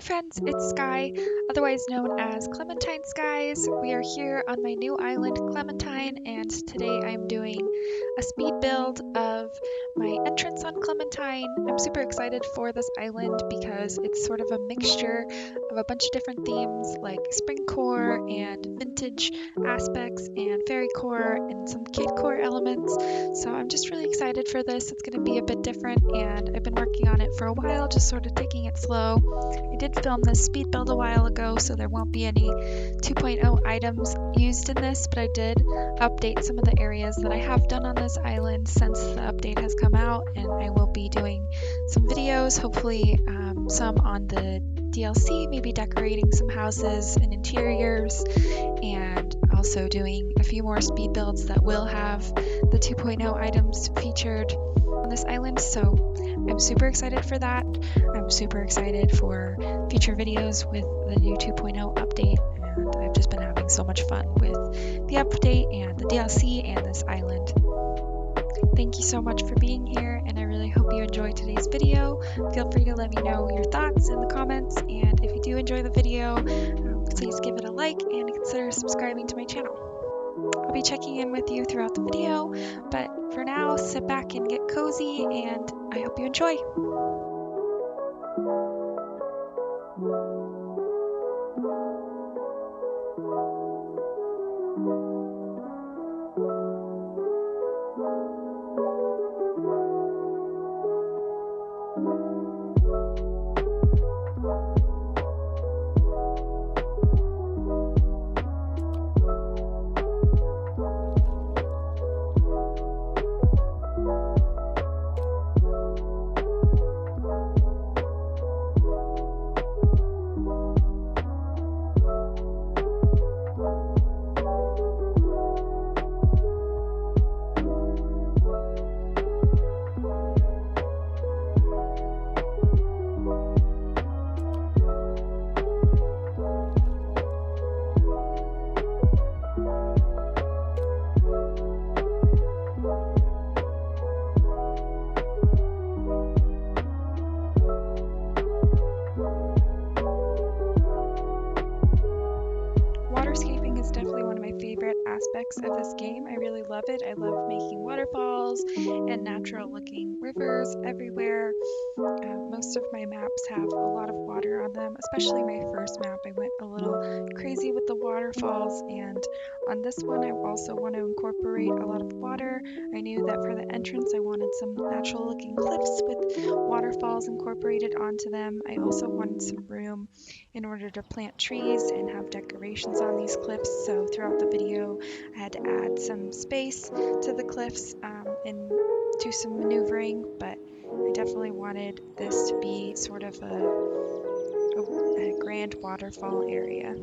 friends, it's Sky, otherwise known as Clementine Skies. We are here on my new island, Clementine, and today I'm doing a speed build of my entrance on Clementine. I'm super excited for this island because it's sort of a mixture of a bunch of different themes like springcore and vintage aspects and fairycore and some kidcore elements. So I'm just really excited for this. It's going to be a bit different, and I've been working on it for a while, just sort of taking it slow. I did film this speed build a while ago, so there won't be any 2.0 items used in this, but I did update some of the areas that I have done on this island since the update has come out, and I will be doing some videos, hopefully some on the DLC, maybe decorating some houses and interiors, and also doing a few more speed builds that will have the 2.0 items featured on this island. So I'm super excited for that. I'm super excited for future videos with the new 2.0 update, and I've just been having so much fun with the update and the DLC and this island. Thank you so much for being here, and I really hope you enjoyed today's video. Feel free to let me know your thoughts in the comments, and if you do enjoy the video, please give it a like and consider subscribing to my channel. I'll be checking in with you throughout the video, but for now, sit back and get cozy, and I hope you enjoy. Waterscaping is definitely one of my favorite aspects of this game. I really love it. I love making waterfalls and natural looking rivers everywhere. Most of my maps have a lot of water on them, especially my first map. I went a little crazy with the waterfalls, and on this one I also want to incorporate a lot of water. I knew that for the entrance I wanted some natural looking cliffs with waterfalls incorporated onto them. I also wanted some room in order to plant trees and have decorations on these cliffs, so throughout the video I had to add some space to the cliffs and do some maneuvering, but I definitely wanted this to be sort of a grand waterfall area.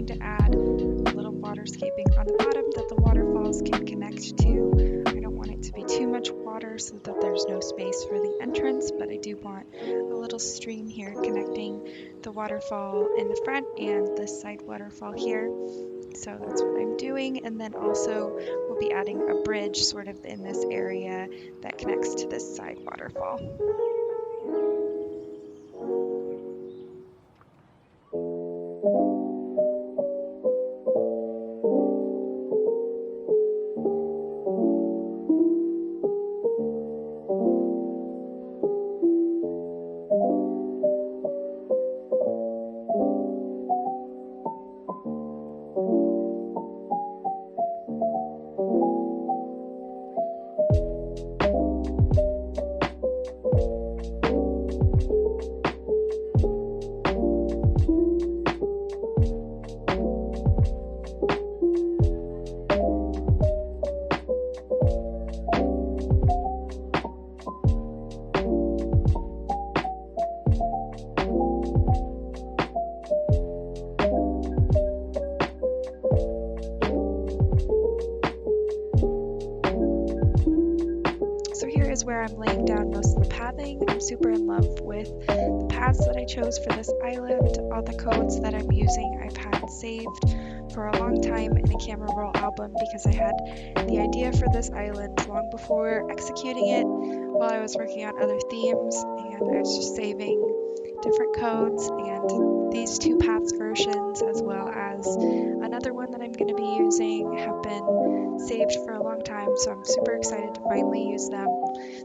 going to add a little waterscaping on the bottom that the waterfalls can connect to. I don't want it to be too much water so that there's no space for the entrance, but I do want a little stream here connecting the waterfall in the front and this side waterfall here. So that's what I'm doing, and then also we'll be adding a bridge sort of in this area that connects to this side waterfall. Is where I'm laying down most of the pathing. I'm super in love with the paths that I chose for this island. All the codes that I'm using I've had saved for a long time in a camera roll album because I had the idea for this island long before executing it while I was working on other themes, and I was just saving different codes, and these two paths versions as well as another one that I'm going to be using have been saved for a long time, so I'm super excited to finally use them.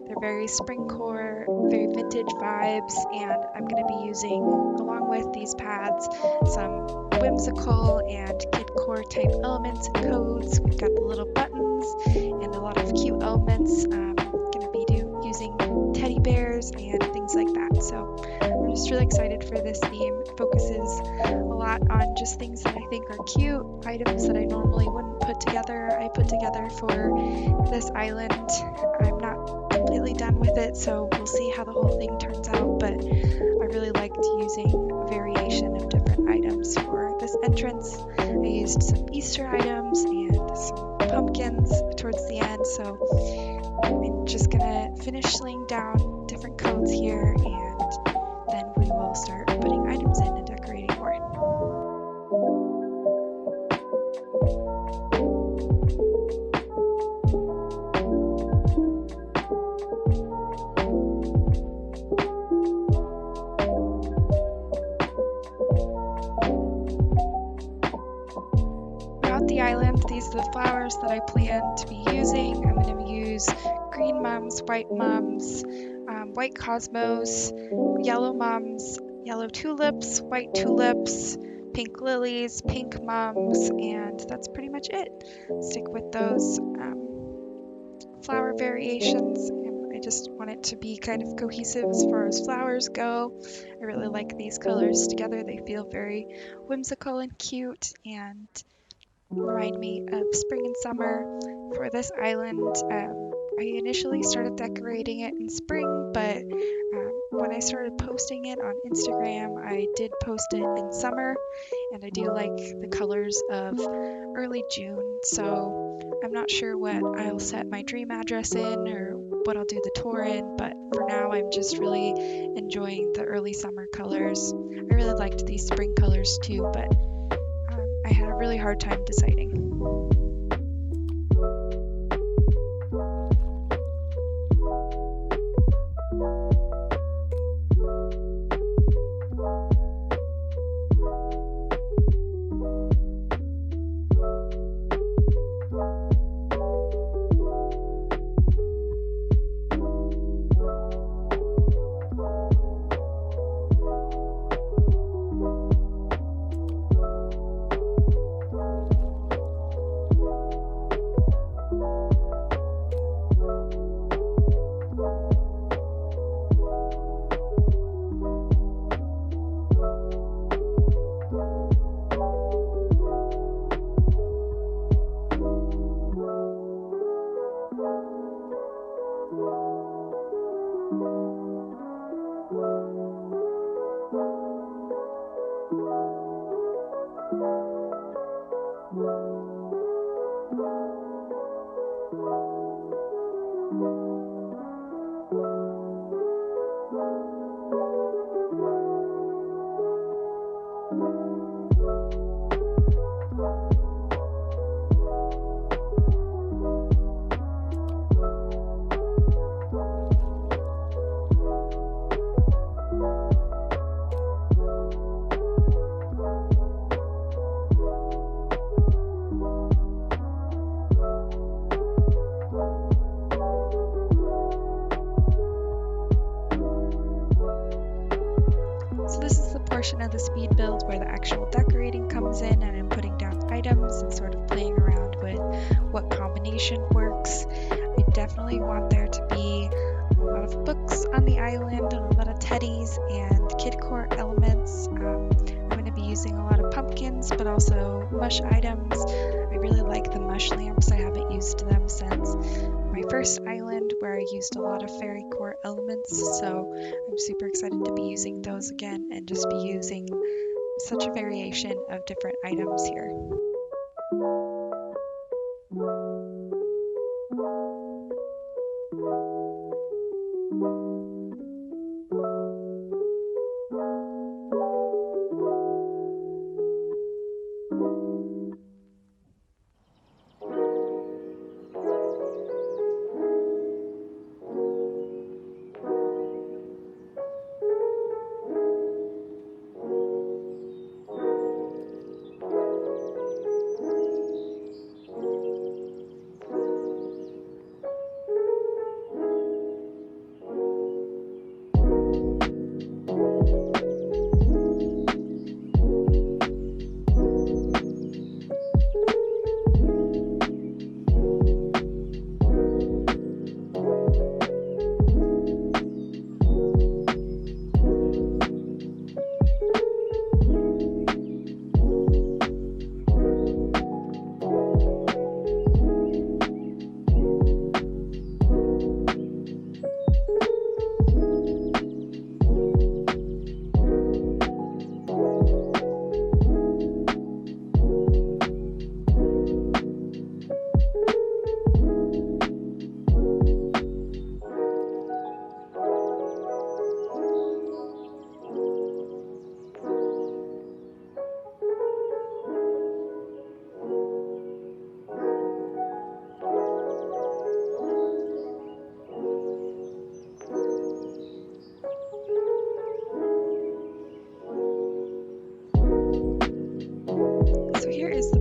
They're very springcore, very vintage vibes, and I'm going to be using, along with these paths, some whimsical and kidcore type elements and codes. We've got the little buttons and a lot of cute elements. I'm going to be using teddy bears and things like that. So I'm just really excited for this theme. It focuses a lot on just things that I think are cute, items that I normally wouldn't put together. I put together for this island. I'm not completely done with it, so we'll see how the whole thing turns out, but I really liked using a variation of different items for this entrance. I used some Easter items and some pumpkins towards the end, so I'm just gonna finish laying down different codes here, and then we will start putting items in and decorating more. Throughout the island, these are the flowers that I plan to be using. I'm going to use green mums, white cosmos, yellow mums, yellow tulips, white tulips, pink lilies, pink mums, and that's pretty much it. Stick with those flower variations. I just want it to be kind of cohesive as far as flowers go. I really like these colors together. They feel very whimsical and cute and remind me of spring and summer for this island. I initially started decorating it in spring, but when I started posting it on Instagram, I did post it in summer, and I do like the colors of early June, so I'm not sure what I'll set my dream address in or what I'll do the tour in, but for now I'm just really enjoying the early summer colors. I really liked these spring colors too, but I had a really hard time deciding. So this is the portion of the speed build where the actual decorating comes in, and I'm putting down items and sort of playing around with what combination works. I definitely want there to be a lot of books on the island and a lot of teddies and kidcore elements. I'm going to be using a lot of pumpkins, but also mush items. I really like the mush lamps. I haven't used them since my first island where I used a lot of fairycore elements, so I'm super excited to be using those again and just be using such a variation of different items here.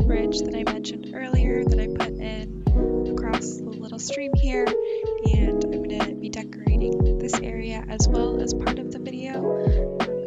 bridge that I mentioned earlier that I put in across the little stream here, and I'm going to be decorating this area as well as part of the video.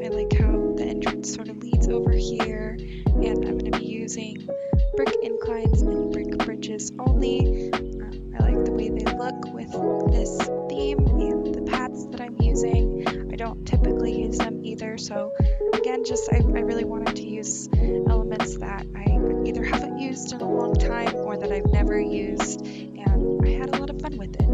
I like how the entrance sort of leads over here, and I'm going to be using brick inclines and brick bridges only. I like the way they look with this theme and the paths that I'm using. I don't typically use them either, so again, I really wanted to use elements that I either haven't used in a long time or that I've never used, and I had a lot of fun with it.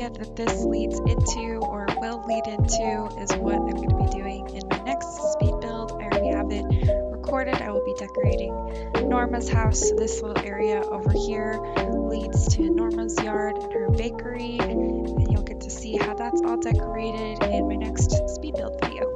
area that this leads into or will lead into is what I'm going to be doing in my next speed build. I already have it recorded. I will be decorating Norma's house. So this little area over here leads to Norma's yard and her bakery, and you'll get to see how that's all decorated in my next speed build video.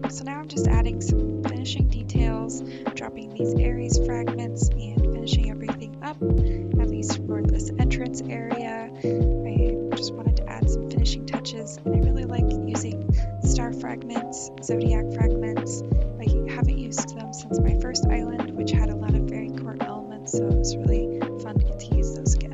So now I'm just adding some finishing details, dropping these Aries fragments and finishing everything up, at least for this entrance area. I just wanted to add some finishing touches, and I really like using star fragments, zodiac fragments. I haven't used them since my first island, which had a lot of fairycore elements, so it was really fun to get to use those again.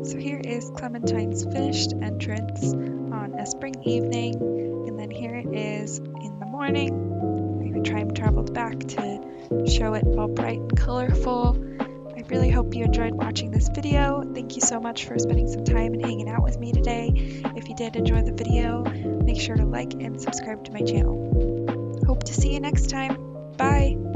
So here is Clementine's finished entrance on a spring evening, and then here it is in the morning. I traveled back to show it all bright and colorful. I really hope you enjoyed watching this video. Thank you so much for spending some time and hanging out with me today. If you did enjoy the video, make sure to like and subscribe to my channel. Hope to see you next time. Bye!